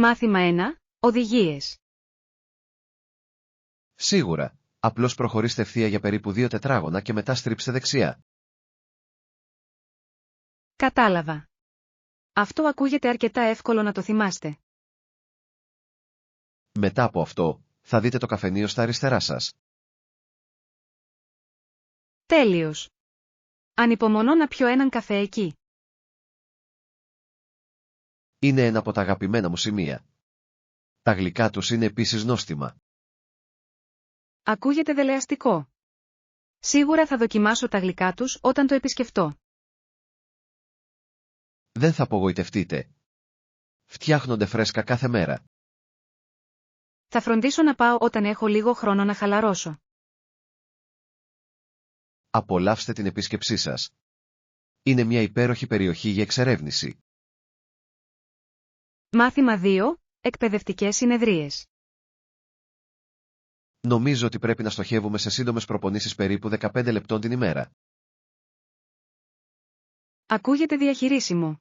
Μάθημα 1. Οδηγίες. Σίγουρα, απλώς προχωρήστε ευθεία για περίπου 2 τετράγωνα και μετά στρίψτε δεξιά. Κατάλαβα. Αυτό ακούγεται αρκετά εύκολο να το θυμάστε. Μετά από αυτό, θα δείτε το καφενείο στα αριστερά σας. Τέλειος. Ανυπομονώ να πιω έναν καφέ εκεί. Είναι ένα από τα αγαπημένα μου σημεία. Τα γλυκά τους είναι επίσης νόστιμα. Ακούγεται δελεαστικό. Σίγουρα θα δοκιμάσω τα γλυκά τους όταν το επισκεφτώ. Δεν θα απογοητευτείτε. Φτιάχνονται φρέσκα κάθε μέρα. Θα φροντίσω να πάω όταν έχω λίγο χρόνο να χαλαρώσω. Απολαύστε την επίσκεψή σας. Είναι μια υπέροχη περιοχή για εξερεύνηση. Μάθημα 2. Εκπαιδευτικές συνεδρίες. Νομίζω ότι πρέπει να στοχεύουμε σε σύντομες προπονήσεις περίπου 15 λεπτών την ημέρα. Ακούγεται διαχειρίσιμο.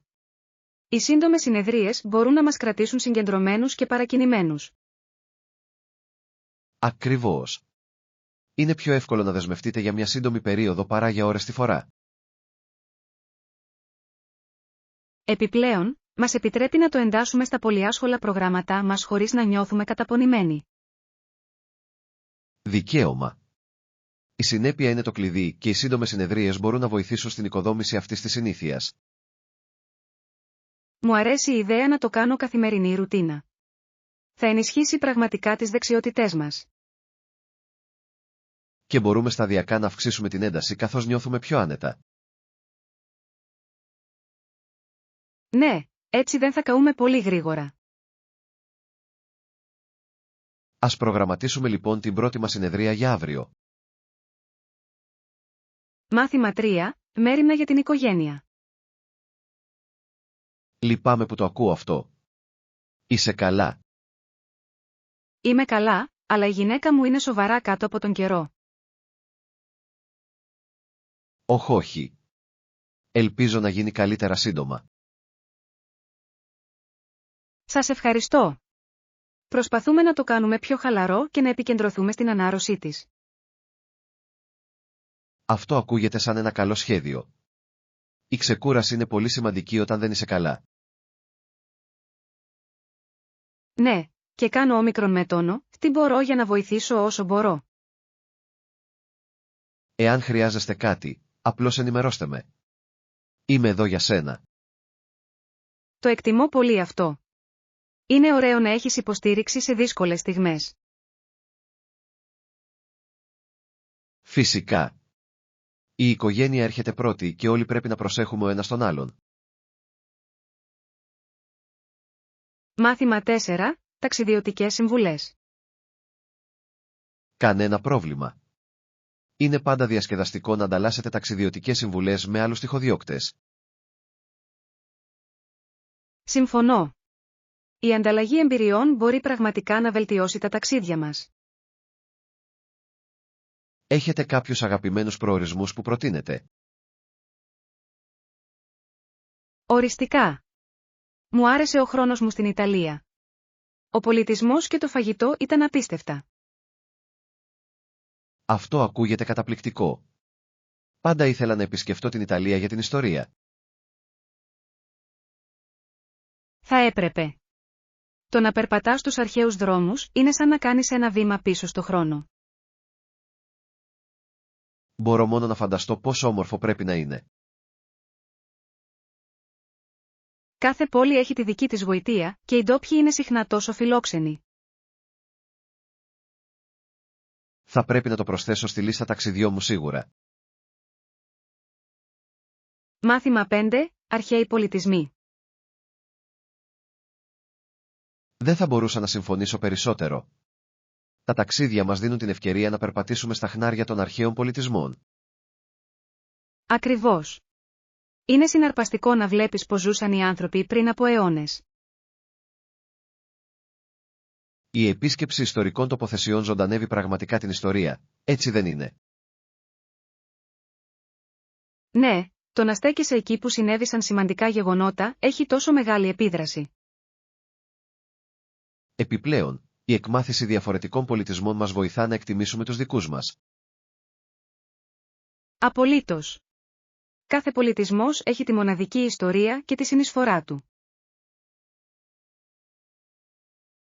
Οι σύντομες συνεδρίες μπορούν να μας κρατήσουν συγκεντρωμένους και παρακινημένους. Ακριβώς. Είναι πιο εύκολο να δεσμευτείτε για μια σύντομη περίοδο παρά για ώρες τη φορά. Επιπλέον, μας επιτρέπει να το εντάσσουμε στα πολυάσχολα προγράμματά μας χωρίς να νιώθουμε καταπονημένοι. Δικαίωμα. Η συνέπεια είναι το κλειδί και οι σύντομες συνεδρίες μπορούν να βοηθήσουν στην οικοδόμηση αυτής της συνήθειας. Μου αρέσει η ιδέα να το κάνω καθημερινή ρουτίνα. Θα ενισχύσει πραγματικά τις δεξιότητές μας. Και μπορούμε σταδιακά να αυξήσουμε την ένταση καθώς νιώθουμε πιο άνετα. Ναι, έτσι δεν θα καούμε πολύ γρήγορα. Ας προγραμματίσουμε λοιπόν την πρώτη μας συνεδρία για αύριο. Μάθημα 3. Μέριμνα για την οικογένεια. Λυπάμαι που το ακούω αυτό. Είσαι καλά? Είμαι καλά, αλλά η γυναίκα μου είναι σοβαρά κάτω από τον καιρό. Όχι. Ελπίζω να γίνει καλύτερα σύντομα. Σας ευχαριστώ. Προσπαθούμε να το κάνουμε πιο χαλαρό και να επικεντρωθούμε στην ανάρρωσή της. Αυτό ακούγεται σαν ένα καλό σχέδιο. Η ξεκούραση είναι πολύ σημαντική όταν δεν είσαι καλά. Ναι, και κάνω όμικρον με τόνο, τι μπορώ για να βοηθήσω όσο μπορώ. Εάν χρειάζεστε κάτι, απλώς ενημερώστε με. Είμαι εδώ για σένα. Το εκτιμώ πολύ αυτό. Είναι ωραίο να έχεις υποστήριξη σε δύσκολες στιγμές. Φυσικά. Η οικογένεια έρχεται πρώτη και όλοι πρέπει να προσέχουμε ο ένας τον άλλον. Μάθημα 4. Ταξιδιωτικές συμβουλές. Κανένα πρόβλημα. Είναι πάντα διασκεδαστικό να ανταλλάσσετε ταξιδιωτικές συμβουλές με άλλους τυχοδιώκτες. Συμφωνώ. Η ανταλλαγή εμπειριών μπορεί πραγματικά να βελτιώσει τα ταξίδια μας. Έχετε κάποιους αγαπημένους προορισμούς που προτείνετε? Οριστικά. Μου άρεσε ο χρόνος μου στην Ιταλία. Ο πολιτισμός και το φαγητό ήταν απίστευτα. Αυτό ακούγεται καταπληκτικό. Πάντα ήθελα να επισκεφτώ την Ιταλία για την ιστορία. Θα έπρεπε. Το να περπατάς στους αρχαίους δρόμους είναι σαν να κάνεις ένα βήμα πίσω στο χρόνο. Μπορώ μόνο να φανταστώ πόσο όμορφο πρέπει να είναι. Κάθε πόλη έχει τη δική της γοητεία και οι ντόπιοι είναι συχνά τόσο φιλόξενοι. Θα πρέπει να το προσθέσω στη λίστα ταξιδιών μου σίγουρα. Μάθημα 5. Αρχαίοι πολιτισμοί. Δεν θα μπορούσα να συμφωνήσω περισσότερο. Τα ταξίδια μας δίνουν την ευκαιρία να περπατήσουμε στα χνάρια των αρχαίων πολιτισμών. Ακριβώς. Είναι συναρπαστικό να βλέπεις πώς ζούσαν οι άνθρωποι πριν από αιώνες. Η επίσκεψη ιστορικών τοποθεσιών ζωντανεύει πραγματικά την ιστορία, έτσι δεν είναι? Ναι, το να στέκεσαι εκεί που συνέβησαν σημαντικά γεγονότα έχει τόσο μεγάλη επίδραση. Επιπλέον, η εκμάθηση διαφορετικών πολιτισμών μας βοηθά να εκτιμήσουμε τους δικούς μας. Απολύτως. Κάθε πολιτισμός έχει τη μοναδική ιστορία και τη συνεισφορά του.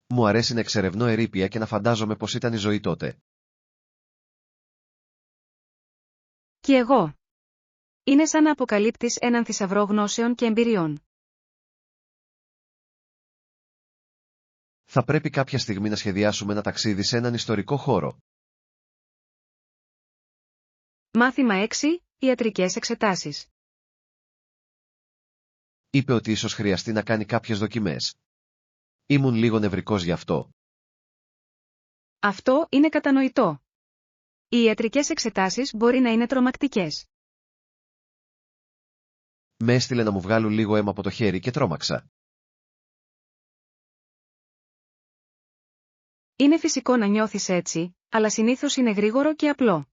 Μου αρέσει να εξερευνώ ερείπια και να φαντάζομαι πως ήταν η ζωή τότε. Κι εγώ. Είναι σαν να αποκαλύπτεις έναν θησαυρό γνώσεων και εμπειριών. Θα πρέπει κάποια στιγμή να σχεδιάσουμε ένα ταξίδι σε έναν ιστορικό χώρο. Μάθημα 6. Ιατρικές εξετάσεις. Είπε ότι ίσως χρειαστεί να κάνει κάποιες δοκιμές. Ήμουν λίγο νευρικός γι' αυτό. Αυτό είναι κατανοητό. Οι ιατρικές εξετάσεις μπορεί να είναι τρομακτικές. Με έστειλε να μου βγάλουν λίγο αίμα από το χέρι και τρόμαξα. Είναι φυσικό να νιώθεις έτσι, αλλά συνήθως είναι γρήγορο και απλό.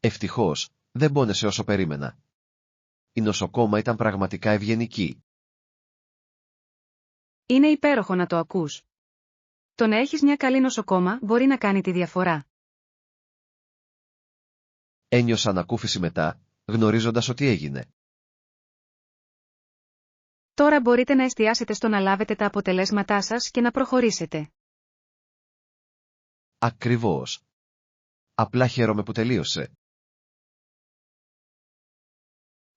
Ευτυχώς, δεν πόνεσε όσο περίμενα. Η νοσοκόμα ήταν πραγματικά ευγενική. Είναι υπέροχο να το ακούς. Το να έχεις μια καλή νοσοκόμα μπορεί να κάνει τη διαφορά. Ένιωσα ανακούφιση μετά, γνωρίζοντας ότι έγινε. Τώρα μπορείτε να εστιάσετε στο να λάβετε τα αποτελέσματά σας και να προχωρήσετε. Ακριβώς. Απλά χαίρομαι που τελείωσε.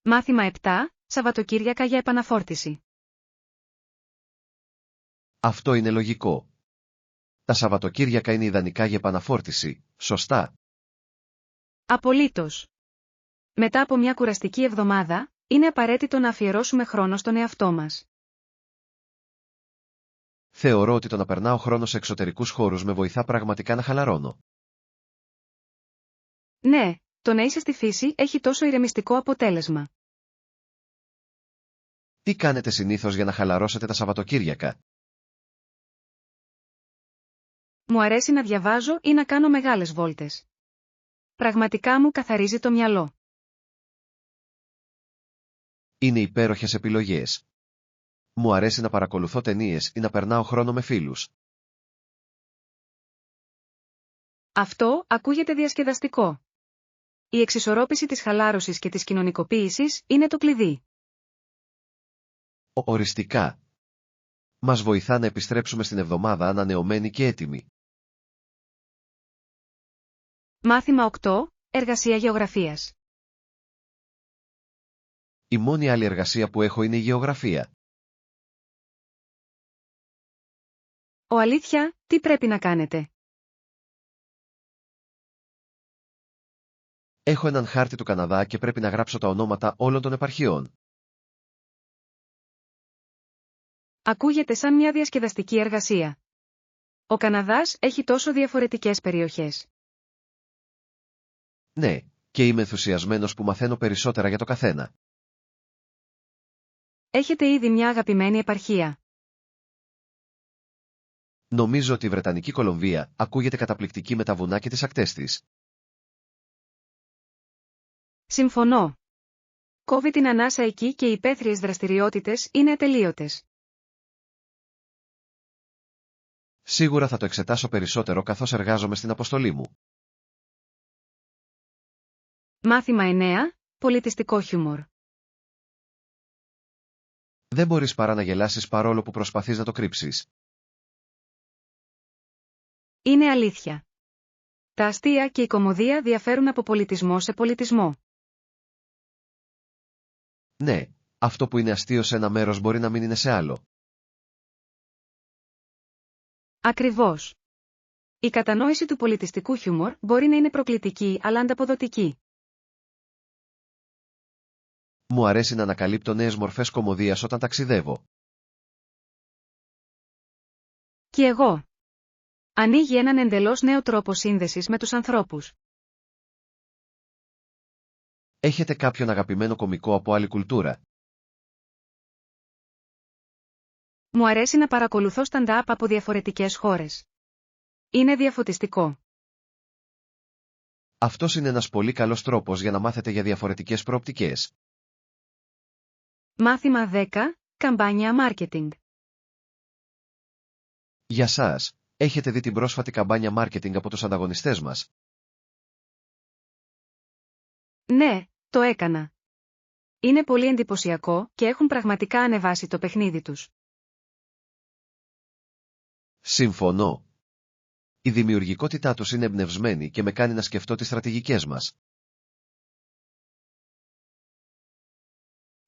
Μάθημα 7. Σαββατοκύριακα για επαναφόρτιση. Αυτό είναι λογικό. Τα Σαββατοκύριακα είναι ιδανικά για επαναφόρτιση, σωστά. Απολύτως. Μετά από μια κουραστική εβδομάδα, είναι απαραίτητο να αφιερώσουμε χρόνο στον εαυτό μας. Θεωρώ ότι το να περνάω χρόνο σε εξωτερικούς χώρους με βοηθά πραγματικά να χαλαρώνω. Ναι, το να είσαι στη φύση έχει τόσο ηρεμιστικό αποτέλεσμα. Τι κάνετε συνήθως για να χαλαρώσετε τα Σαββατοκύριακα? Μου αρέσει να διαβάζω ή να κάνω μεγάλες βόλτες. Πραγματικά μου καθαρίζει το μυαλό. Είναι υπέροχες επιλογές. Μου αρέσει να παρακολουθώ ταινίες ή να περνάω χρόνο με φίλους. Αυτό ακούγεται διασκεδαστικό. Η εξισορρόπηση της χαλάρωσης και της κοινωνικοποίησης είναι το κλειδί. Οριστικά. Μας βοηθά να επιστρέψουμε στην εβδομάδα ανανεωμένοι και έτοιμοι. Μάθημα 8. Εργασία γεωγραφίας. Η μόνη άλλη εργασία που έχω είναι η γεωγραφία. Αλήθεια, τι πρέπει να κάνετε? Έχω έναν χάρτη του Καναδά και πρέπει να γράψω τα ονόματα όλων των επαρχιών. Ακούγεται σαν μια διασκεδαστική εργασία. Ο Καναδάς έχει τόσο διαφορετικές περιοχές. Ναι, και είμαι ενθουσιασμένος που μαθαίνω περισσότερα για το καθένα. Έχετε ήδη μια αγαπημένη επαρχία? Νομίζω ότι η Βρετανική Κολομβία ακούγεται καταπληκτική με τα βουνά και τις ακτές της. Συμφωνώ. Κόβει την ανάσα εκεί και οι υπαίθριες δραστηριότητες είναι ατελείωτες. Σίγουρα θα το εξετάσω περισσότερο καθώς εργάζομαι στην αποστολή μου. Μάθημα 9. Πολιτιστικό χιούμορ. Δεν μπορείς παρά να γελάσεις παρόλο που προσπαθείς να το κρύψεις. Είναι αλήθεια. Τα αστεία και η κωμωδία διαφέρουν από πολιτισμό σε πολιτισμό. Ναι, αυτό που είναι αστείο σε ένα μέρος μπορεί να μην είναι σε άλλο. Ακριβώς. Η κατανόηση του πολιτιστικού χιούμορ μπορεί να είναι προκλητική αλλά ανταποδοτική. Μου αρέσει να ανακαλύπτω νέες μορφές κωμωδίας όταν ταξιδεύω. Κι εγώ. Ανοίγει έναν εντελώς νέο τρόπο σύνδεσης με τους ανθρώπους. Έχετε κάποιον αγαπημένο κωμικό από άλλη κουλτούρα? Μου αρέσει να παρακολουθώ stand-up από διαφορετικές χώρες. Είναι διαφωτιστικό. Αυτός είναι ένας πολύ καλός τρόπος για να μάθετε για διαφορετικές προοπτικές. Μάθημα 10. Καμπάνια marketing. Για σας, έχετε δει την πρόσφατη καμπάνια marketing από τους ανταγωνιστές μας? Ναι, το έκανα. Είναι πολύ εντυπωσιακό και έχουν πραγματικά ανεβάσει το παιχνίδι τους. Συμφωνώ. Η δημιουργικότητά τους είναι εμπνευσμένη και με κάνει να σκεφτώ τις στρατηγικές μας.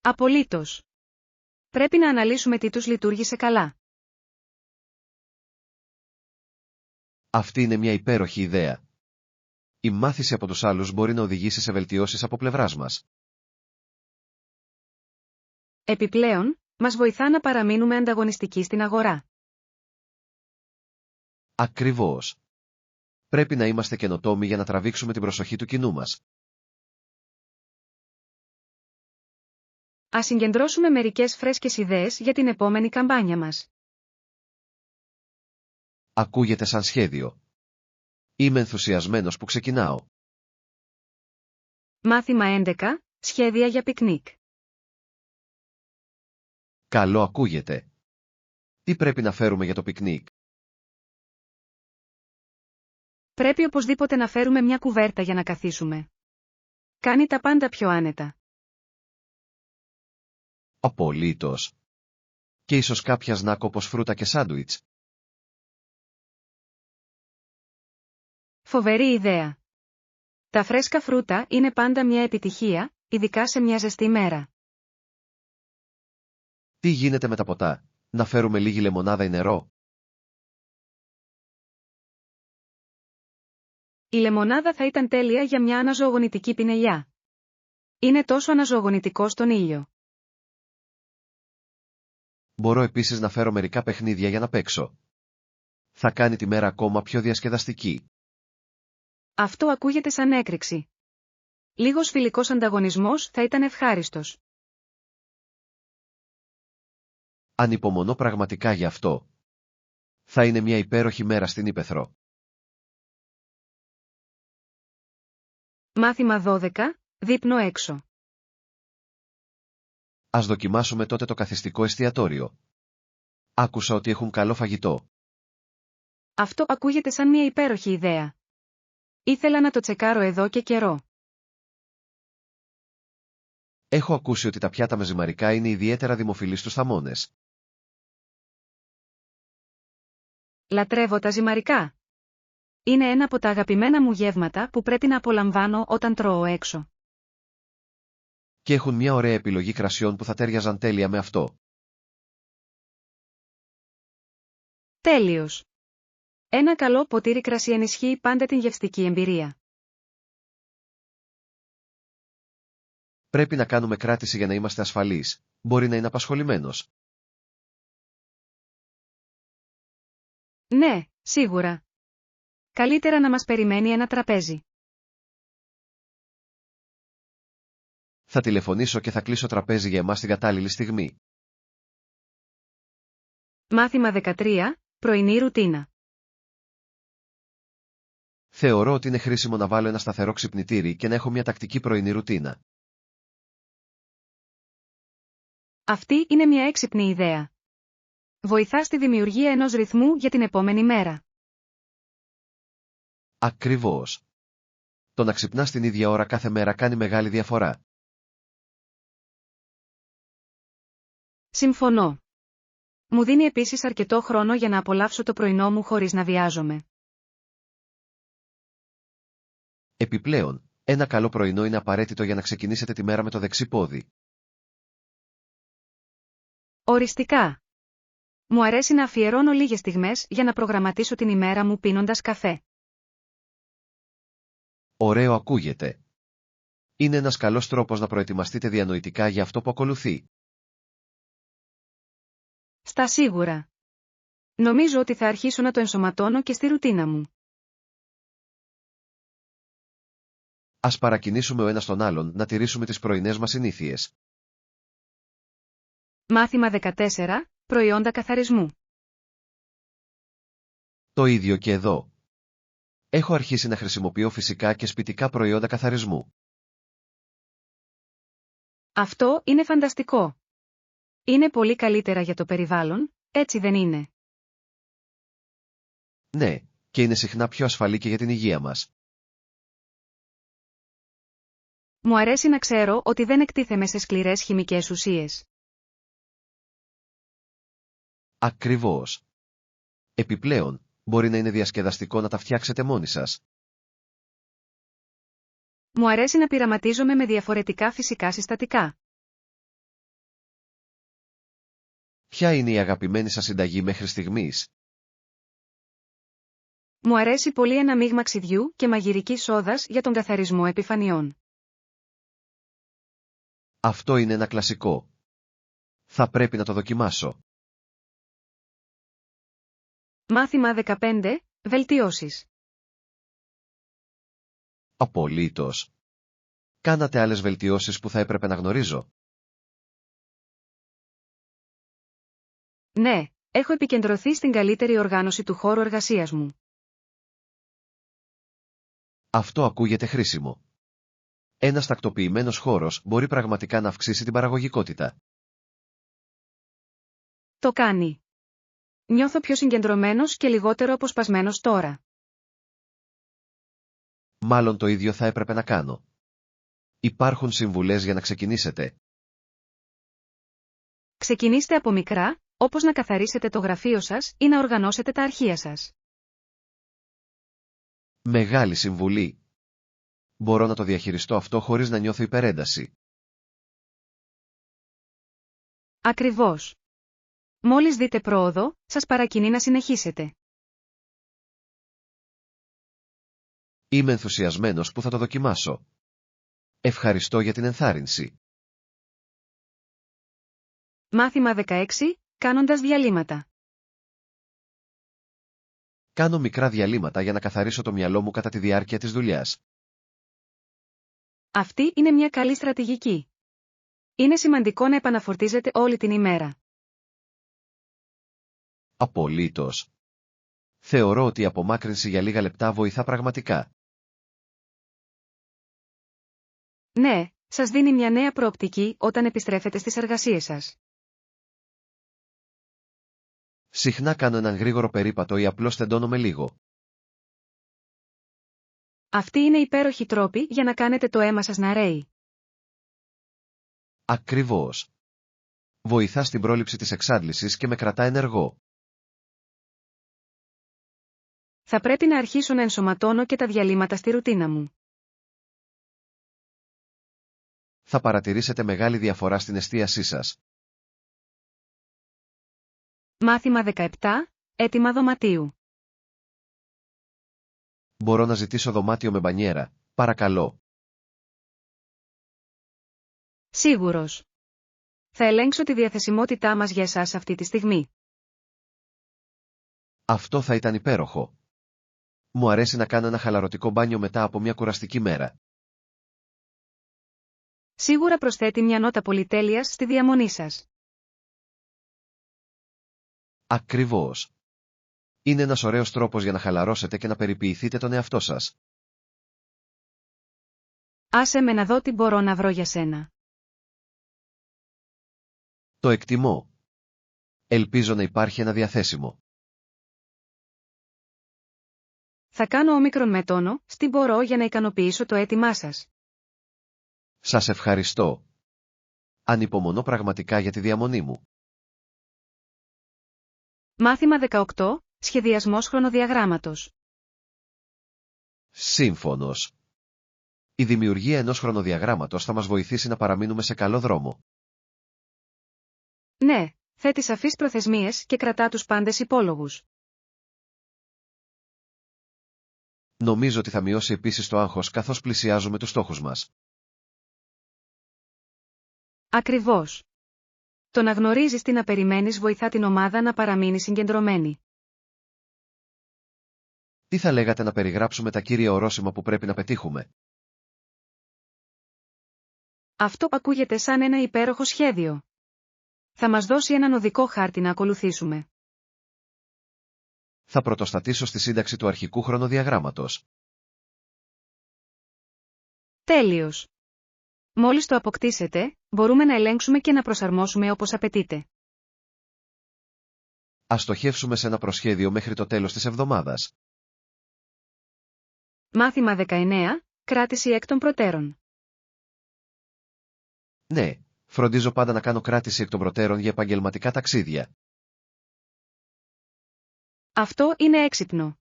Απολύτως. Πρέπει να αναλύσουμε τι τους λειτουργήσε καλά. Αυτή είναι μια υπέροχη ιδέα. Η μάθηση από τους άλλους μπορεί να οδηγήσει σε βελτιώσεις από πλευράς μας. Επιπλέον, μας βοηθά να παραμείνουμε ανταγωνιστικοί στην αγορά. Ακριβώς. Πρέπει να είμαστε καινοτόμοι για να τραβήξουμε την προσοχή του κοινού μας. Ας συγκεντρώσουμε μερικές φρέσκες ιδέες για την επόμενη καμπάνια μας. Ακούγεται σαν σχέδιο. Είμαι ενθουσιασμένος που ξεκινάω. Μάθημα 11. Σχέδια για πικνίκ. Καλό ακούγεται. Τι πρέπει να φέρουμε για το πικνίκ? Πρέπει οπωσδήποτε να φέρουμε μια κουβέρτα για να καθίσουμε. Κάνει τα πάντα πιο άνετα. Απολύτως. Και ίσως κάποια σνακ όπως φρούτα και σάντουιτς. Φοβερή ιδέα. Τα φρέσκα φρούτα είναι πάντα μια επιτυχία, ειδικά σε μια ζεστή μέρα. Τι γίνεται με τα ποτά? Να φέρουμε λίγη λεμονάδα ή νερό? Η λεμονάδα θα ήταν τέλεια για μια αναζωογονητική πινελιά. Είναι τόσο αναζωογονητικό στον ήλιο. Μπορώ επίσης να φέρω μερικά παιχνίδια για να παίξω. Θα κάνει τη μέρα ακόμα πιο διασκεδαστική. Αυτό ακούγεται σαν έκρηξη. Λίγος φιλικός ανταγωνισμός θα ήταν ευχάριστος. Ανυπομονώ πραγματικά γι' αυτό. Θα είναι μια υπέροχη μέρα στην Ήπεθρο. Μάθημα 12. Δείπνο έξω. Ας δοκιμάσουμε τότε το καθιστικό εστιατόριο. Άκουσα ότι έχουν καλό φαγητό. Αυτό ακούγεται σαν μια υπέροχη ιδέα. Ήθελα να το τσεκάρω εδώ και καιρό. Έχω ακούσει ότι τα πιάτα με ζυμαρικά είναι ιδιαίτερα δημοφιλή στους θαμώνες. Λατρεύω τα ζυμαρικά. Είναι ένα από τα αγαπημένα μου γεύματα που πρέπει να απολαμβάνω όταν τρώω έξω. Και έχουν μια ωραία επιλογή κρασιών που θα τέριαζαν τέλεια με αυτό. Τέλειος. Ένα καλό ποτήρι κρασί ενισχύει πάντα την γευστική εμπειρία. Πρέπει να κάνουμε κράτηση για να είμαστε ασφαλείς. Μπορεί να είναι απασχολημένος. Ναι, σίγουρα. Καλύτερα να μας περιμένει ένα τραπέζι. Θα τηλεφωνήσω και θα κλείσω τραπέζι για εμάς την κατάλληλη στιγμή. Μάθημα 13. Πρωινή ρουτίνα. Θεωρώ ότι είναι χρήσιμο να βάλω ένα σταθερό ξυπνητήρι και να έχω μια τακτική πρωινή ρουτίνα. Αυτή είναι μια έξυπνη ιδέα. Βοηθά στη δημιουργία ενός ρυθμού για την επόμενη μέρα. Ακριβώς. Το να ξυπνάς την ίδια ώρα κάθε μέρα κάνει μεγάλη διαφορά. Συμφωνώ. Μου δίνει επίσης αρκετό χρόνο για να απολαύσω το πρωινό μου χωρίς να βιάζομαι. Επιπλέον, ένα καλό πρωινό είναι απαραίτητο για να ξεκινήσετε τη μέρα με το δεξί πόδι. Οριστικά. Μου αρέσει να αφιερώνω λίγες στιγμές για να προγραμματίσω την ημέρα μου πίνοντας καφέ. Ωραίο ακούγεται. Είναι ένας καλός τρόπος να προετοιμαστείτε διανοητικά για αυτό που ακολουθεί. Στα σίγουρα. Νομίζω ότι θα αρχίσω να το ενσωματώνω και στη ρουτίνα μου. Ας παρακινήσουμε ο ένας τον άλλον να τηρήσουμε τις πρωινές μας συνήθειες. Μάθημα 14. Προϊόντα καθαρισμού. Το ίδιο και εδώ. Έχω αρχίσει να χρησιμοποιώ φυσικά και σπιτικά προϊόντα καθαρισμού. Αυτό είναι φανταστικό. Είναι πολύ καλύτερα για το περιβάλλον, έτσι δεν είναι? Ναι, και είναι συχνά πιο ασφαλή και για την υγεία μας. Μου αρέσει να ξέρω ότι δεν εκτίθεμαι σε σκληρές χημικές ουσίες. Ακριβώς. Επιπλέον, μπορεί να είναι διασκεδαστικό να τα φτιάξετε μόνοι σας. Μου αρέσει να πειραματίζομαι με διαφορετικά φυσικά συστατικά. Ποια είναι η αγαπημένη σας συνταγή μέχρι στιγμής? Μου αρέσει πολύ ένα μείγμα ξυδιού και μαγειρικής σόδας για τον καθαρισμό επιφανειών. Αυτό είναι ένα κλασικό. Θα πρέπει να το δοκιμάσω. Μάθημα 15. Βελτιώσεις. Απολύτως. Κάνατε άλλες βελτιώσεις που θα έπρεπε να γνωρίζω? Ναι, έχω επικεντρωθεί στην καλύτερη οργάνωση του χώρου εργασίας μου. Αυτό ακούγεται χρήσιμο. Ένας τακτοποιημένος χώρος μπορεί πραγματικά να αυξήσει την παραγωγικότητα. Το κάνει. Νιώθω πιο συγκεντρωμένος και λιγότερο αποσπασμένος τώρα. Μάλλον το ίδιο θα έπρεπε να κάνω. Υπάρχουν συμβουλές για να ξεκινήσετε? Ξεκινήστε από μικρά, όπως να καθαρίσετε το γραφείο σας ή να οργανώσετε τα αρχεία σας. Μεγάλη συμβουλή. Μπορώ να το διαχειριστώ αυτό χωρίς να νιώθω υπερένταση. Ακριβώς. Μόλις δείτε πρόοδο, σας παρακινεί να συνεχίσετε. Είμαι ενθουσιασμένος που θα το δοκιμάσω. Ευχαριστώ για την ενθάρρυνση. Μάθημα 16. Κάνοντας διαλύματα. Κάνω μικρά διαλύματα για να καθαρίσω το μυαλό μου κατά τη διάρκεια της δουλειάς. Αυτή είναι μια καλή στρατηγική. Είναι σημαντικό να επαναφορτίζετε όλη την ημέρα. Απολύτως. Θεωρώ ότι η απομάκρυνση για λίγα λεπτά βοηθά πραγματικά. Ναι, σας δίνει μια νέα προοπτική όταν επιστρέφετε στις εργασίες σας. Συχνά κάνω έναν γρήγορο περίπατο ή απλώς τεντώνομαι λίγο. Αυτή είναι υπέροχη τρόπη για να κάνετε το αίμα σας να ρέει. Ακριβώς. Βοηθά στην πρόληψη της εξάντλησης και με κρατά ενεργό. Θα πρέπει να αρχίσω να ενσωματώνω και τα διαλύματα στη ρουτίνα μου. Θα παρατηρήσετε μεγάλη διαφορά στην εστίασή σας. Μάθημα 17. Έτοιμα δωματίου. Μπορώ να ζητήσω δωμάτιο με μπανιέρα, παρακαλώ? Σίγουρος. Θα ελέγξω τη διαθεσιμότητά μας για εσάς αυτή τη στιγμή. Αυτό θα ήταν υπέροχο. Μου αρέσει να κάνω ένα χαλαρωτικό μπάνιο μετά από μια κουραστική μέρα. Σίγουρα προσθέτει μια νότα πολυτέλειας στη διαμονή σας. Ακριβώς. Είναι ένας ωραίος τρόπος για να χαλαρώσετε και να περιποιηθείτε τον εαυτό σας. Άσε με να δω τι μπορώ να βρω για σένα. Το εκτιμώ. Ελπίζω να υπάρχει ένα διαθέσιμο. Θα κάνω όμικρον με τόνο, τι μπορώ για να ικανοποιήσω το αίτημά σας. Σας ευχαριστώ. Ανυπομονώ πραγματικά για τη διαμονή μου. Μάθημα 18. Σχεδιασμός χρονοδιαγράμματος. Σύμφωνος. Η δημιουργία ενός χρονοδιαγράμματος θα μας βοηθήσει να παραμείνουμε σε καλό δρόμο. Ναι, θέτει σαφείς προθεσμίες και κρατά τους πάντες υπόλογους. Νομίζω ότι θα μειώσει επίσης το άγχος καθώς πλησιάζουμε τους στόχους μας. Ακριβώς. Το να γνωρίζεις τι να περιμένεις βοηθά την ομάδα να παραμείνει συγκεντρωμένη. Τι θα λέγατε να περιγράψουμε τα κύρια ορόσημα που πρέπει να πετύχουμε? Αυτό ακούγεται σαν ένα υπέροχο σχέδιο. Θα μας δώσει έναν οδικό χάρτη να ακολουθήσουμε. Θα πρωτοστατήσω στη σύνταξη του αρχικού χρονοδιαγράμματος. Τέλειος. Μόλις το αποκτήσετε, μπορούμε να ελέγξουμε και να προσαρμόσουμε όπως απαιτείται. Ας στοχεύσουμε σε ένα προσχέδιο μέχρι το τέλος της εβδομάδας. Μάθημα 19. Κράτηση εκ των προτέρων. Ναι, φροντίζω πάντα να κάνω κράτηση εκ των προτέρων για επαγγελματικά ταξίδια. Αυτό είναι έξυπνο.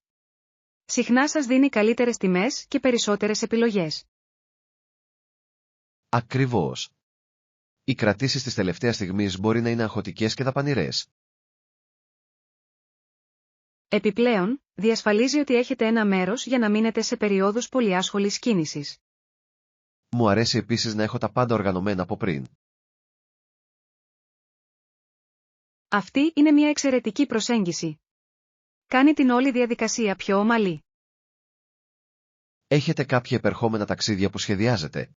Συχνά σας δίνει καλύτερες τιμές και περισσότερες επιλογές. Ακριβώς. Οι κρατήσεις της τελευταίας στιγμής μπορεί να είναι αγχωτικές και δαπανηρές. Επιπλέον, διασφαλίζει ότι έχετε ένα μέρος για να μείνετε σε περιόδους πολυάσχολης κίνησης. Μου αρέσει επίσης να έχω τα πάντα οργανωμένα από πριν. Αυτή είναι μια εξαιρετική προσέγγιση. Κάνει την όλη διαδικασία πιο ομαλή. Έχετε κάποια επερχόμενα ταξίδια που σχεδιάζετε?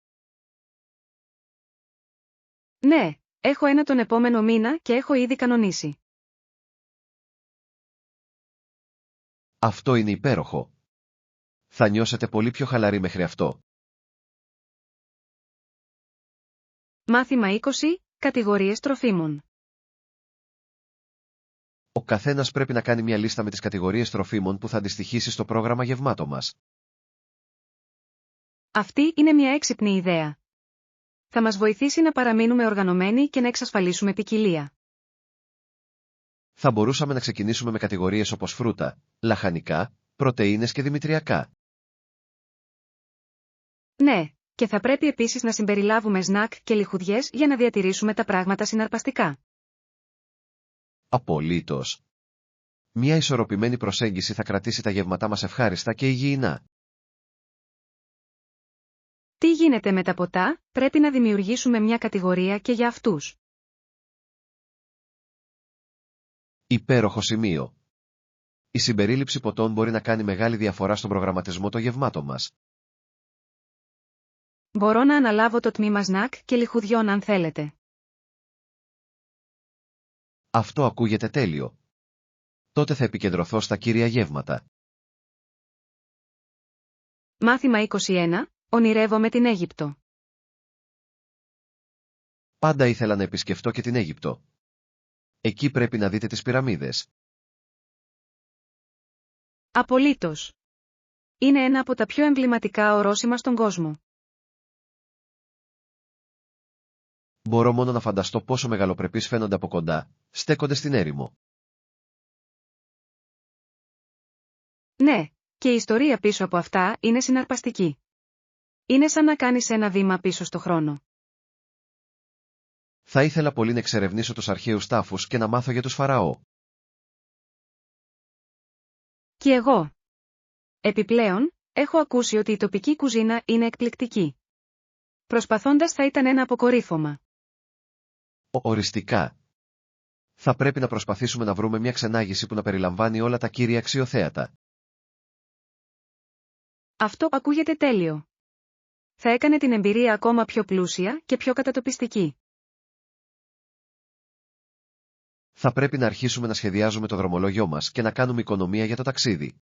Ναι, έχω ένα τον επόμενο μήνα και έχω ήδη κανονίσει. Αυτό είναι υπέροχο. Θα νιώσετε πολύ πιο χαλαροί μέχρι αυτό. Μάθημα 20. Κατηγορίες τροφίμων. Ο καθένας πρέπει να κάνει μια λίστα με τις κατηγορίες τροφίμων που θα αντιστοιχίσει στο πρόγραμμα γευμάτων μας. Αυτή είναι μια έξυπνη ιδέα. Θα μας βοηθήσει να παραμείνουμε οργανωμένοι και να εξασφαλίσουμε ποικιλία. Θα μπορούσαμε να ξεκινήσουμε με κατηγορίες όπως φρούτα, λαχανικά, πρωτεΐνες και δημητριακά. Ναι, και θα πρέπει επίσης να συμπεριλάβουμε σνακ και λιχουδιές για να διατηρήσουμε τα πράγματα συναρπαστικά. Απολύτως. Μια ισορροπημένη προσέγγιση θα κρατήσει τα γεύματά μας ευχάριστα και υγιεινά. Τι γίνεται με τα ποτά? Πρέπει να δημιουργήσουμε μια κατηγορία και για αυτούς. Υπέροχο σημείο. Η συμπερίληψη ποτών μπορεί να κάνει μεγάλη διαφορά στον προγραμματισμό των γευμάτων μας. Μπορώ να αναλάβω το τμήμα σνακ και λιχουδιών αν θέλετε. Αυτό ακούγεται τέλειο. Τότε θα επικεντρωθώ στα κύρια γεύματα. Μάθημα 21. Ονειρεύομαι την Αίγυπτο. Πάντα ήθελα να επισκεφτώ και την Αίγυπτο. Εκεί πρέπει να δείτε τις πυραμίδες. Απολύτως. Είναι ένα από τα πιο εμβληματικά ορόσημα στον κόσμο. Μπορώ μόνο να φανταστώ πόσο μεγαλοπρεπείς φαίνονται από κοντά, στέκονται στην έρημο. Ναι, και η ιστορία πίσω από αυτά είναι συναρπαστική. Είναι σαν να κάνεις ένα βήμα πίσω στο χρόνο. Θα ήθελα πολύ να εξερευνήσω τους αρχαίους τάφους και να μάθω για τους Φαραώ. Και εγώ. Επιπλέον, έχω ακούσει ότι η τοπική κουζίνα είναι εκπληκτική. Προσπαθώντας θα ήταν ένα αποκορύφωμα. Οριστικά. Θα πρέπει να προσπαθήσουμε να βρούμε μια ξενάγηση που να περιλαμβάνει όλα τα κύρια αξιοθέατα. Αυτό ακούγεται τέλειο. Θα έκανε την εμπειρία ακόμα πιο πλούσια και πιο κατατοπιστική. Θα πρέπει να αρχίσουμε να σχεδιάζουμε το δρομολόγιό μας και να κάνουμε οικονομία για το ταξίδι.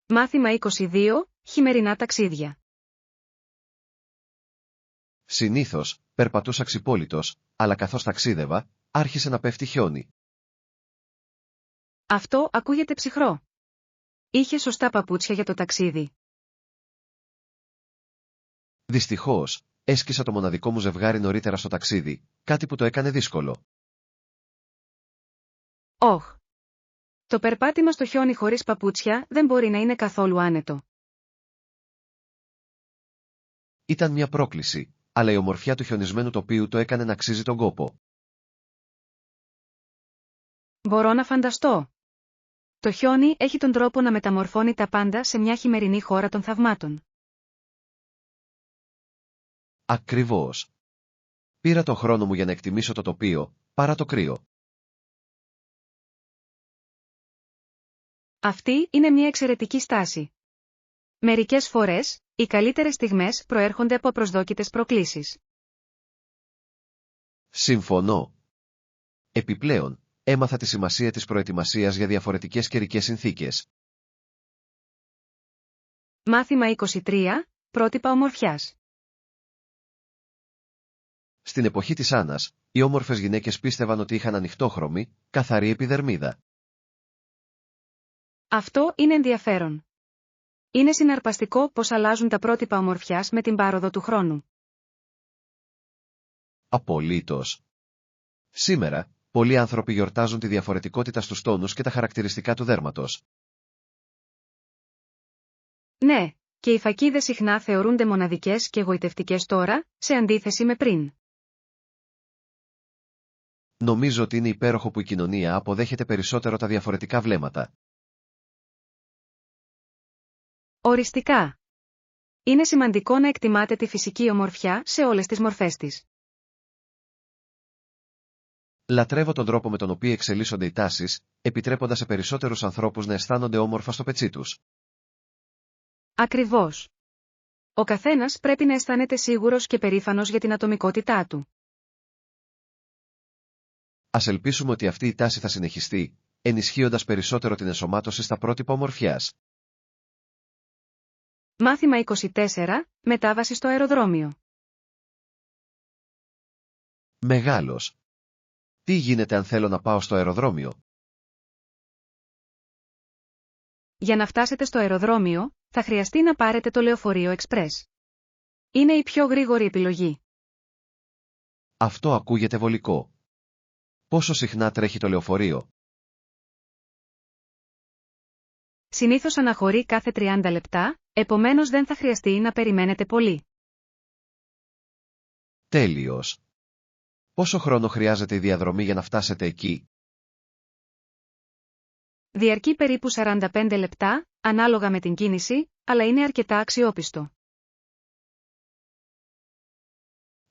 Μάθημα 22. Χειμερινά ταξίδια. Συνήθως, περπατούσα ξυπόλυτος, αλλά καθώς ταξίδευα, άρχισε να πέφτει χιόνι. Αυτό ακούγεται ψυχρό. Είχε σωστά παπούτσια για το ταξίδι. Δυστυχώς, έσκισα το μοναδικό μου ζευγάρι νωρίτερα στο ταξίδι, κάτι που το έκανε δύσκολο. Όχ. Το περπάτημα στο χιόνι χωρίς παπούτσια δεν μπορεί να είναι καθόλου άνετο. Ήταν μια πρόκληση, αλλά η ομορφιά του χιονισμένου τοπίου το έκανε να αξίζει τον κόπο. Μπορώ να φανταστώ. Το χιόνι έχει τον τρόπο να μεταμορφώνει τα πάντα σε μια χειμερινή χώρα των θαυμάτων. Ακριβώς. Πήρα το χρόνο μου για να εκτιμήσω το τοπίο, παρά το κρύο. Αυτή είναι μια εξαιρετική στάση. Μερικές φορές, οι καλύτερες στιγμές προέρχονται από απροσδόκητες προκλήσεις. Συμφωνώ. Επιπλέον, έμαθα τη σημασία της προετοιμασίας για διαφορετικές καιρικές συνθήκες. Μάθημα 23. Πρότυπα ομορφιάς. Στην εποχή της Άννας, οι όμορφες γυναίκες πίστευαν ότι είχαν ανοιχτόχρωμη, καθαρή επιδερμίδα. Αυτό είναι ενδιαφέρον. Είναι συναρπαστικό πως αλλάζουν τα πρότυπα ομορφιάς με την πάροδο του χρόνου. Απολύτως. Σήμερα, πολλοί άνθρωποι γιορτάζουν τη διαφορετικότητα στους τόνους και τα χαρακτηριστικά του δέρματος. Ναι, και οι φακίδες συχνά θεωρούνται μοναδικές και εγωιτευτικές τώρα, σε αντίθεση με πριν. Νομίζω ότι είναι υπέροχο που η κοινωνία αποδέχεται περισσότερο τα διαφορετικά βλέμματα. Οριστικά. Είναι σημαντικό να εκτιμάτε τη φυσική ομορφιά σε όλες τις μορφές της. Λατρεύω τον τρόπο με τον οποίο εξελίσσονται οι τάσεις, επιτρέποντας σε περισσότερους ανθρώπους να αισθάνονται όμορφα στο πετσί τους. Ακριβώς. Ο καθένας πρέπει να αισθάνεται σίγουρος και περήφανος για την ατομικότητά του. Ας ελπίσουμε ότι αυτή η τάση θα συνεχιστεί, ενισχύοντας περισσότερο την ενσωμάτωση στα πρότυπα ομορφιάς. Μάθημα 24. Μετάβαση στο αεροδρόμιο. Μεγάλος. Τι γίνεται αν θέλω να πάω στο αεροδρόμιο? Για να φτάσετε στο αεροδρόμιο, θα χρειαστεί να πάρετε το λεωφορείο Express. Είναι η πιο γρήγορη επιλογή. Αυτό ακούγεται βολικό. Πόσο συχνά τρέχει το λεωφορείο? Συνήθως αναχωρεί κάθε 30 λεπτά, επομένως δεν θα χρειαστεί να περιμένετε πολύ. Τέλειος. Πόσο χρόνο χρειάζεται η διαδρομή για να φτάσετε εκεί? Διαρκεί περίπου 45 λεπτά, ανάλογα με την κίνηση, αλλά είναι αρκετά αξιόπιστο.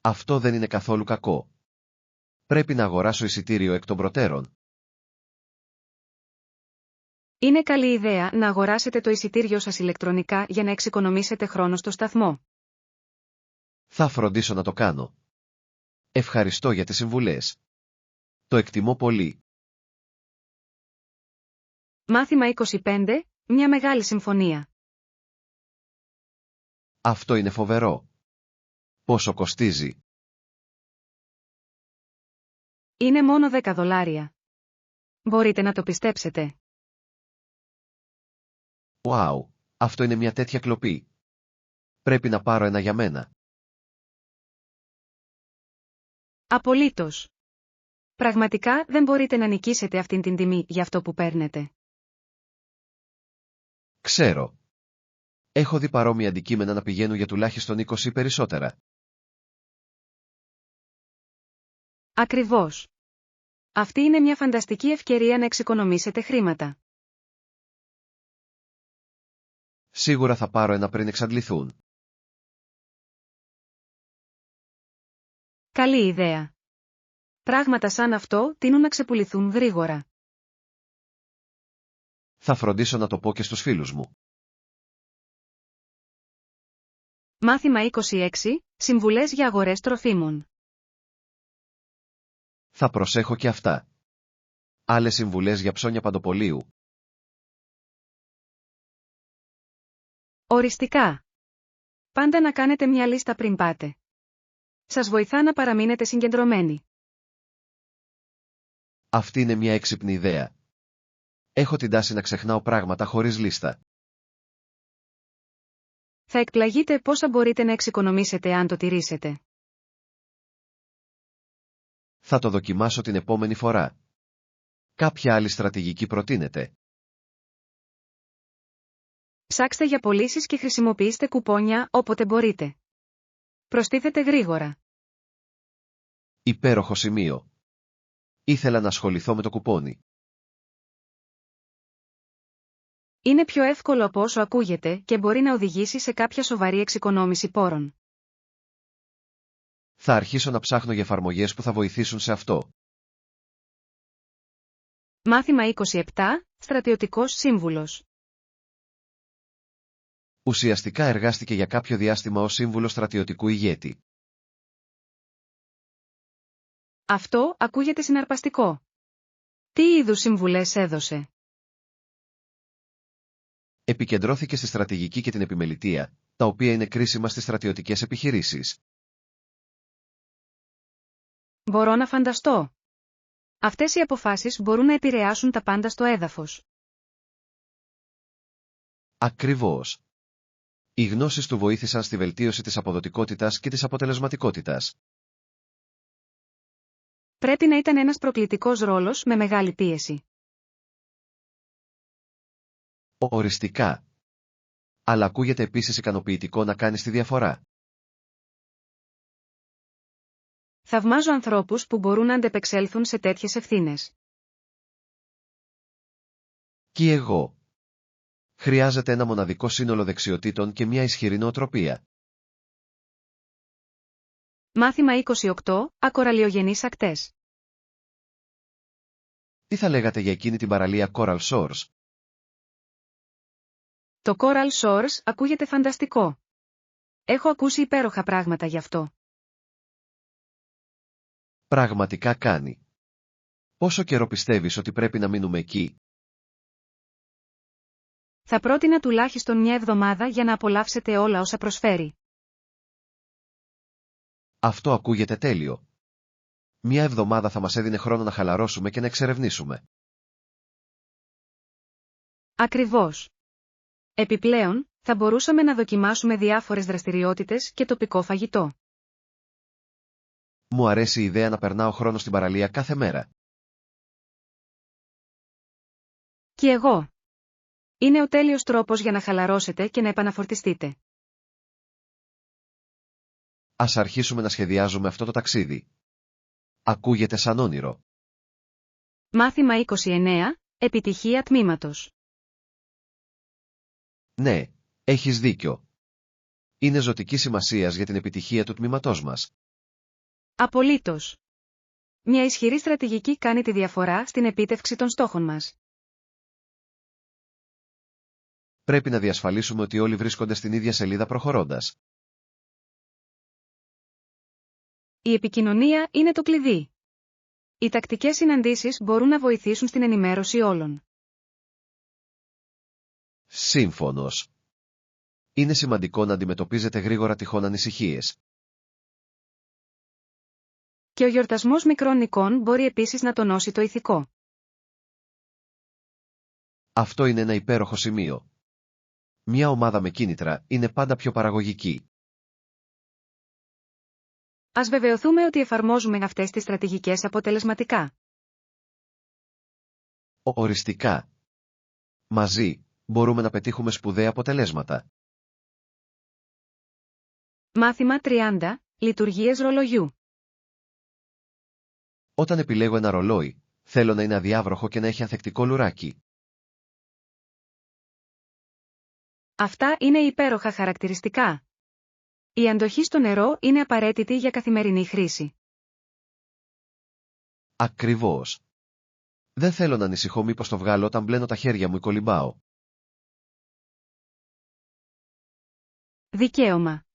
Αυτό δεν είναι καθόλου κακό. Πρέπει να αγοράσω εισιτήριο εκ των προτέρων. Είναι καλή ιδέα να αγοράσετε το εισιτήριο σας ηλεκτρονικά για να εξοικονομήσετε χρόνο στο σταθμό. Θα φροντίσω να το κάνω. Ευχαριστώ για τις συμβουλές. Το εκτιμώ πολύ. Μάθημα 25. Μια μεγάλη συμφωνία. Αυτό είναι φοβερό. Πόσο κοστίζει? Είναι μόνο $10. Μπορείτε να το πιστέψετε. Ουάου, αυτό είναι μια τέτοια κλοπή. Πρέπει να πάρω ένα για μένα. Απολύτως. Πραγματικά δεν μπορείτε να νικήσετε αυτήν την τιμή για αυτό που παίρνετε. Ξέρω. Έχω δει παρόμοια αντικείμενα να πηγαίνουν για τουλάχιστον 20 ή περισσότερα. Ακριβώς. Αυτή είναι μια φανταστική ευκαιρία να εξοικονομήσετε χρήματα. Σίγουρα θα πάρω ένα πριν εξαντληθούν. Καλή ιδέα. Πράγματα σαν αυτό τείνουν να ξεπουληθούν γρήγορα. Θα φροντίσω να το πω και στους φίλους μου. Μάθημα 26. Συμβουλές για αγορές τροφίμων. Θα προσέχω και αυτά. Άλλες συμβουλές για ψώνια παντοπολίου. Οριστικά. Πάντα να κάνετε μια λίστα πριν πάτε. Σας βοηθά να παραμείνετε συγκεντρωμένοι. Αυτή είναι μια έξυπνη ιδέα. Έχω την τάση να ξεχνάω πράγματα χωρίς λίστα. Θα εκπλαγείτε πόσα μπορείτε να εξοικονομήσετε αν το τηρήσετε. Θα το δοκιμάσω την επόμενη φορά. Κάποια άλλη στρατηγική προτείνετε? Ψάξτε για πωλήσεις και χρησιμοποιήστε κουπόνια όποτε μπορείτε. Προστίθετε γρήγορα. Υπέροχο σημείο. Ήθελα να ασχοληθώ με το κουπόνι. Είναι πιο εύκολο από όσο ακούγεται και μπορεί να οδηγήσει σε κάποια σοβαρή εξοικονόμηση πόρων. Θα αρχίσω να ψάχνω για εφαρμογές που θα βοηθήσουν σε αυτό. Μάθημα 27. Στρατιωτικός σύμβουλος. Ουσιαστικά εργάστηκε για κάποιο διάστημα ως σύμβουλος στρατιωτικού ηγέτη. Αυτό ακούγεται συναρπαστικό. Τι είδους συμβουλές έδωσε? Επικεντρώθηκε στη στρατηγική και την επιμελητεία, τα οποία είναι κρίσιμα στις στρατιωτικές επιχειρήσεις. Μπορώ να φανταστώ. Αυτές οι αποφάσεις μπορούν να επηρεάσουν τα πάντα στο έδαφος. Ακριβώς. Οι γνώσεις του βοήθησαν στη βελτίωση της αποδοτικότητας και της αποτελεσματικότητας. Πρέπει να ήταν ένας προκλητικός ρόλος με μεγάλη πίεση. Οριστικά. Αλλά ακούγεται επίσης ικανοποιητικό να κάνεις τη διαφορά. Θαυμάζω ανθρώπους που μπορούν να αντεπεξέλθουν σε τέτοιες ευθύνες. Και εγώ. Χρειάζεται ένα μοναδικό σύνολο δεξιοτήτων και μια ισχυρή νοοτροπία. Μάθημα 28. Ακοραλιογενείς ακτές. Τι θα λέγατε για εκείνη την παραλία Coral Shores? Το Coral Shores ακούγεται φανταστικό. Έχω ακούσει υπέροχα πράγματα γι' αυτό. Πραγματικά κάνει. Πόσο καιρό πιστεύεις ότι πρέπει να μείνουμε εκεί? Θα πρότεινα τουλάχιστον μια εβδομάδα για να απολαύσετε όλα όσα προσφέρει. Αυτό ακούγεται τέλειο. Μια εβδομάδα θα μας έδινε χρόνο να χαλαρώσουμε και να εξερευνήσουμε. Ακριβώς. Επιπλέον, θα μπορούσαμε να δοκιμάσουμε διάφορες δραστηριότητες και τοπικό φαγητό. Μου αρέσει η ιδέα να περνάω χρόνο στην παραλία κάθε μέρα. Και εγώ. Είναι ο τέλειος τρόπος για να χαλαρώσετε και να επαναφορτιστείτε. Ας αρχίσουμε να σχεδιάζουμε αυτό το ταξίδι. Ακούγεται σαν όνειρο. Μάθημα 29. Επιτυχία τμήματος. Ναι, έχεις δίκιο. Είναι ζωτική σημασίας για την επιτυχία του τμήματός μας. Απολύτως. Μια ισχυρή στρατηγική κάνει τη διαφορά στην επίτευξη των στόχων μας. Πρέπει να διασφαλίσουμε ότι όλοι βρίσκονται στην ίδια σελίδα προχωρώντας. Η επικοινωνία είναι το κλειδί. Οι τακτικές συναντήσεις μπορούν να βοηθήσουν στην ενημέρωση όλων. Σύμφωνος. Είναι σημαντικό να αντιμετωπίζετε γρήγορα τυχόν ανησυχίες. Και ο γιορτασμός μικρών νικών μπορεί επίσης να τονώσει το ηθικό. Αυτό είναι ένα υπέροχο σημείο. Μια ομάδα με κίνητρα είναι πάντα πιο παραγωγική. Ας βεβαιωθούμε ότι εφαρμόζουμε αυτές τις στρατηγικές αποτελεσματικά. Οριστικά. Μαζί, μπορούμε να πετύχουμε σπουδαία αποτελέσματα. Μάθημα 30. Λειτουργίες ρολογιού. Όταν επιλέγω ένα ρολόι, θέλω να είναι αδιάβροχο και να έχει ανθεκτικό λουράκι. Αυτά είναι υπέροχα χαρακτηριστικά. Η αντοχή στο νερό είναι απαραίτητη για καθημερινή χρήση. Ακριβώς. Δεν θέλω να ανησυχώ μήπως το βγάλω όταν μπλένω τα χέρια μου ή κολυμπάω. Δικαίωμα.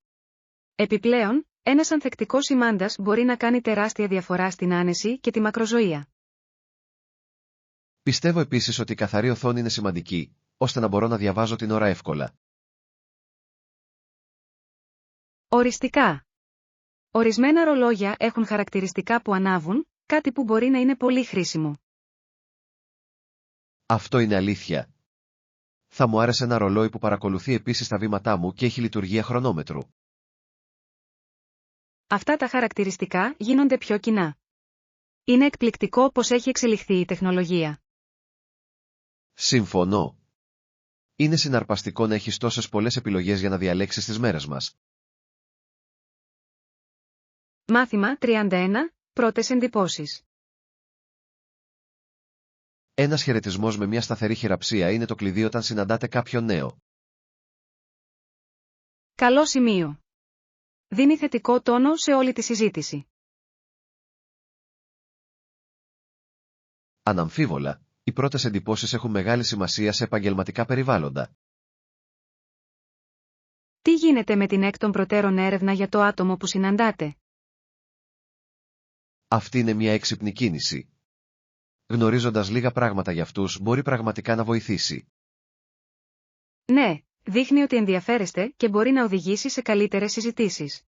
Επιπλέον, ένας ανθεκτικός ημάντας μπορεί να κάνει τεράστια διαφορά στην άνεση και τη μακροζωία. Πιστεύω επίσης ότι η καθαρή οθόνη είναι σημαντική, ώστε να μπορώ να διαβάζω την ώρα εύκολα. Οριστικά. Ορισμένα ρολόγια έχουν χαρακτηριστικά που ανάβουν, κάτι που μπορεί να είναι πολύ χρήσιμο. Αυτό είναι αλήθεια. Θα μου άρεσε ένα ρολόι που παρακολουθεί επίσης τα βήματά μου και έχει λειτουργία χρονόμετρου. Αυτά τα χαρακτηριστικά γίνονται πιο κοινά. Είναι εκπληκτικό πως έχει εξελιχθεί η τεχνολογία. Συμφωνώ. Είναι συναρπαστικό να έχεις τόσες πολλές επιλογές για να διαλέξεις τις μέρες μας. Μάθημα 31. Πρώτες εντυπώσεις. Ένας χαιρετισμός με μια σταθερή χειραψία είναι το κλειδί όταν συναντάτε κάποιον νέο. Καλό σημείο. Δίνει θετικό τόνο σε όλη τη συζήτηση. Αναμφίβολα, οι πρώτες εντυπώσεις έχουν μεγάλη σημασία σε επαγγελματικά περιβάλλοντα. Τι γίνεται με την εκ των προτέρων έρευνα για το άτομο που συναντάτε? Αυτή είναι μια έξυπνη κίνηση. Γνωρίζοντας λίγα πράγματα για αυτούς μπορεί πραγματικά να βοηθήσει. Ναι, δείχνει ότι ενδιαφέρεστε και μπορεί να οδηγήσει σε καλύτερες συζητήσεις.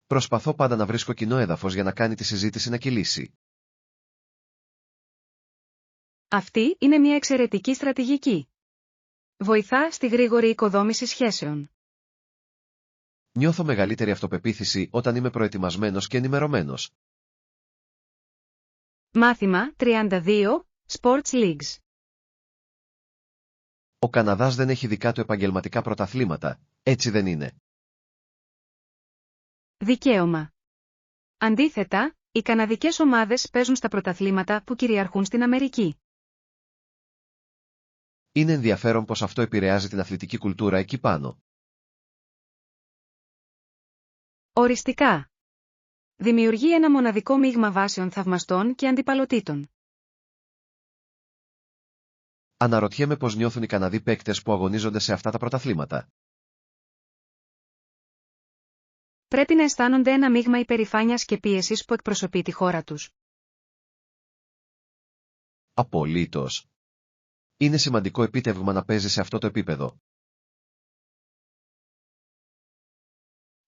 Προσπαθώ πάντα να βρίσκω κοινό έδαφος για να κάνει τη συζήτηση να κυλήσει. Αυτή είναι μια εξαιρετική στρατηγική. Βοηθά στη γρήγορη οικοδόμηση σχέσεων. Νιώθω μεγαλύτερη αυτοπεποίθηση όταν είμαι προετοιμασμένος και ενημερωμένος. Μάθημα 32. Sports Leagues. Ο Καναδάς δεν έχει δικά του επαγγελματικά πρωταθλήματα, έτσι δεν είναι? Δικαίωμα. Αντίθετα, οι καναδικές ομάδες παίζουν στα πρωταθλήματα που κυριαρχούν στην Αμερική. Είναι ενδιαφέρον πως αυτό επηρεάζει την αθλητική κουλτούρα εκεί πάνω. Οριστικά. Δημιουργεί ένα μοναδικό μείγμα βάσεων θαυμαστών και αντιπαλωτήτων. Αναρωτιέμαι πως νιώθουν οι Καναδοί παίκτες που αγωνίζονται σε αυτά τα πρωταθλήματα. Πρέπει να αισθάνονται ένα μείγμα υπερηφάνειας και πίεσης που εκπροσωπεί τη χώρα τους. Απολύτως. Είναι σημαντικό επίτευγμα να παίζει σε αυτό το επίπεδο.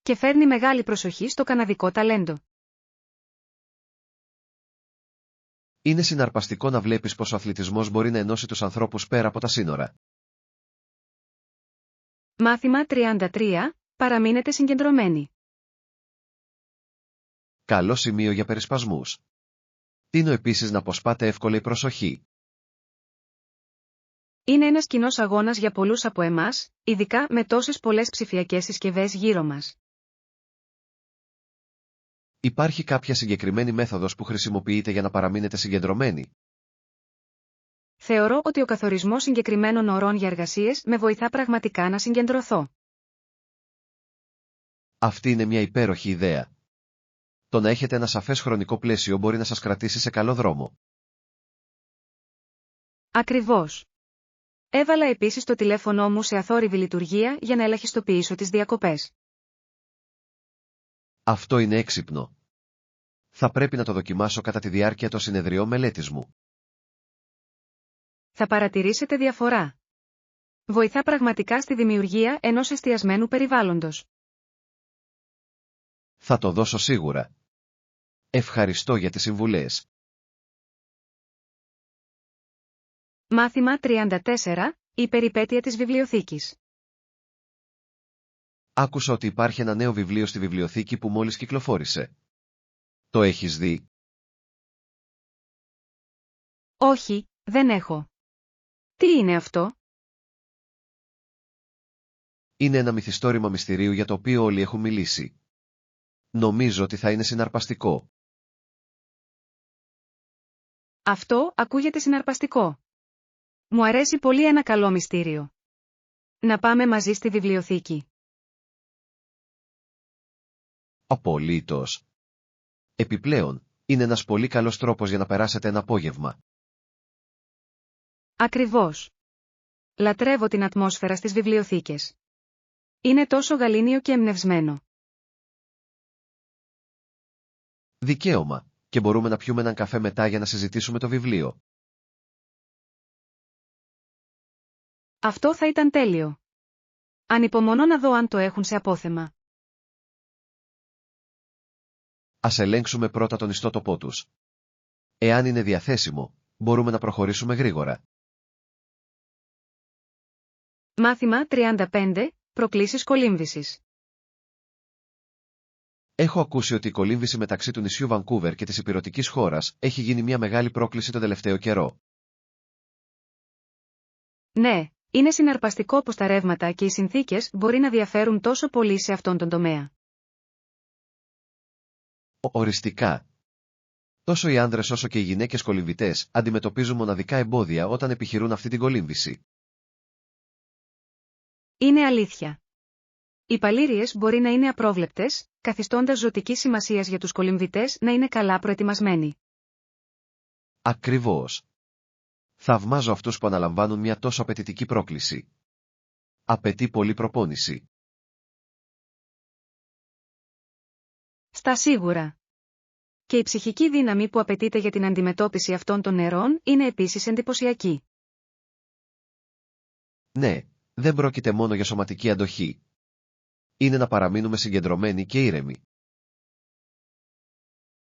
Και φέρνει μεγάλη προσοχή στο καναδικό ταλέντο. Είναι συναρπαστικό να βλέπεις πως ο αθλητισμός μπορεί να ενώσει τους ανθρώπους πέρα από τα σύνορα. Μάθημα 33. Παραμείνετε συγκεντρωμένοι. Καλό σημείο για περισπασμούς. Τείνω επίσης να αποσπάτε εύκολα η προσοχή. Είναι ένας κοινός αγώνας για πολλούς από εμάς, ειδικά με τόσες πολλές ψηφιακές συσκευές γύρω μας. Υπάρχει κάποια συγκεκριμένη μέθοδος που χρησιμοποιείτε για να παραμείνετε συγκεντρωμένοι? Θεωρώ ότι ο καθορισμός συγκεκριμένων ωρών για εργασίες με βοηθά πραγματικά να συγκεντρωθώ. Αυτή είναι μια υπέροχη ιδέα. Το να έχετε ένα σαφές χρονικό πλαίσιο μπορεί να σας κρατήσει σε καλό δρόμο. Ακριβώς. Έβαλα επίσης το τηλέφωνό μου σε αθόρυβη λειτουργία για να ελαχιστοποιήσω τις διακοπές. Αυτό είναι έξυπνο. Θα πρέπει να το δοκιμάσω κατά τη διάρκεια των συνεδριών μελέτης μου. Θα παρατηρήσετε διαφορά. Βοηθά πραγματικά στη δημιουργία ενός εστιασμένου περιβάλλοντος. Θα το δώσω σίγουρα. Ευχαριστώ για τις συμβουλές. Μάθημα 34. Η περιπέτεια της βιβλιοθήκης. Άκουσα ότι υπάρχει ένα νέο βιβλίο στη βιβλιοθήκη που μόλις κυκλοφόρησε. Το έχεις δει? Όχι, δεν έχω. Τι είναι αυτό? Είναι ένα μυθιστόρημα μυστηρίου για το οποίο όλοι έχουν μιλήσει. Νομίζω ότι θα είναι συναρπαστικό. Αυτό ακούγεται συναρπαστικό. Μου αρέσει πολύ ένα καλό μυστήριο. Να πάμε μαζί στη βιβλιοθήκη. Απολύτως. Επιπλέον, είναι ένας πολύ καλός τρόπος για να περάσετε ένα απόγευμα. Ακριβώς. Λατρεύω την ατμόσφαιρα στις βιβλιοθήκες. Είναι τόσο γαλήνιο και εμπνευσμένο. Δικαίωμα, και μπορούμε να πιούμε έναν καφέ μετά για να συζητήσουμε το βιβλίο. Αυτό θα ήταν τέλειο. Ανυπομονώ να δω αν το έχουν σε απόθεμα. Ας ελέγξουμε πρώτα τον ιστότοπό τους. Εάν είναι διαθέσιμο, μπορούμε να προχωρήσουμε γρήγορα. Μάθημα 35. Προκλήσεις κολύμβησης. Έχω ακούσει ότι η κολύμβηση μεταξύ του νησιού Βανκούβερ και της ηπειρωτικής χώρας έχει γίνει μια μεγάλη πρόκληση τον τελευταίο καιρό. Ναι, είναι συναρπαστικό πως τα ρεύματα και οι συνθήκες μπορεί να διαφέρουν τόσο πολύ σε αυτόν τον τομέα. Οριστικά. Τόσο οι άνδρες όσο και οι γυναίκες κολυμβητές αντιμετωπίζουν μοναδικά εμπόδια όταν επιχειρούν αυτή την κολύμβηση. Είναι αλήθεια. Οι παλήριες μπορεί να είναι απρόβλεπτες, καθιστώντας ζωτικής σημασίας για τους κολυμβητές να είναι καλά προετοιμασμένοι. Ακριβώς. Θαυμάζω αυτούς που αναλαμβάνουν μια τόσο απαιτητική πρόκληση. Απαιτεί πολλή προπόνηση. Στα σίγουρα. Και η ψυχική δύναμη που απαιτείται για την αντιμετώπιση αυτών των νερών είναι επίσης εντυπωσιακή. Ναι, δεν πρόκειται μόνο για σωματική αντοχή. Είναι να παραμείνουμε συγκεντρωμένοι και ήρεμοι.